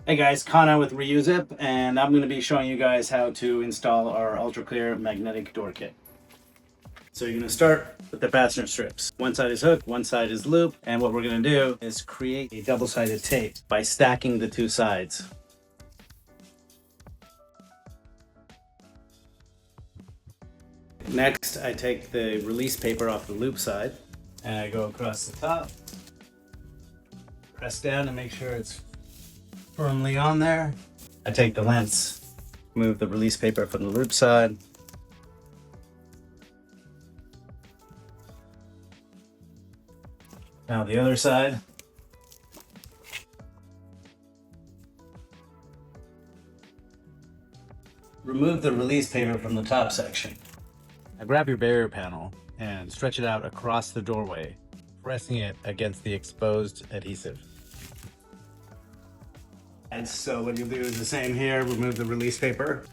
Hey guys, Connor with REUZIP, and I'm going to be showing you guys how to install our ultra clear magnetic door kit. So you're going to start with the fastener strips. One side is hook, one side is loop, and what we're going to do is create a double-sided tape by stacking the two sides. Next, I take the release paper off the loop side and I go across the top, press down to make sure it's firmly on there. I take the lengths, move the release paper from the loop side. Now the other side. Remove the release paper from the top section. Now grab your barrier panel and stretch it out across the doorway, pressing it against the exposed adhesive. And so what you'll do is the same here, remove the release paper.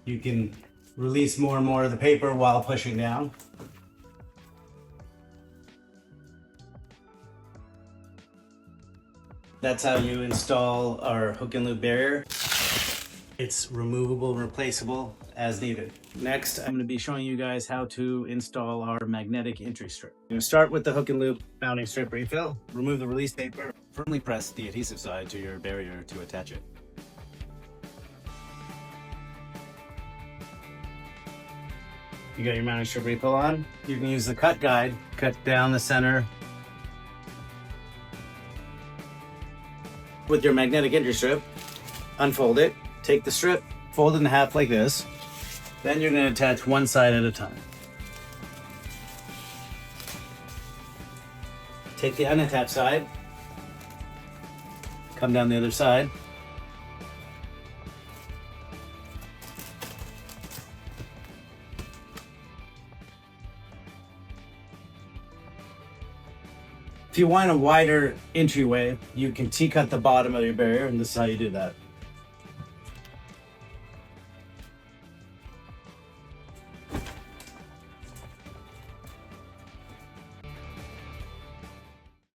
You can release more and more of the paper while pushing down. That's how you install our hook and loop barrier. It's removable and replaceable as needed. Next, I'm going to be showing you guys how to install our magnetic entry strip. You're going to start with the hook and loop mounting strip refill. Remove the release paper. Firmly press the adhesive side to your barrier to attach it. You got your mounting strip refill on. You can use the cut guide, cut down the center. With your magnetic entry strip, unfold it, take the strip, fold it in half like this. Then you're going to attach one side at a time. Take the unattached side, come down the other side. If you want a wider entryway, you can T-cut the bottom of your barrier, and this is how you do that.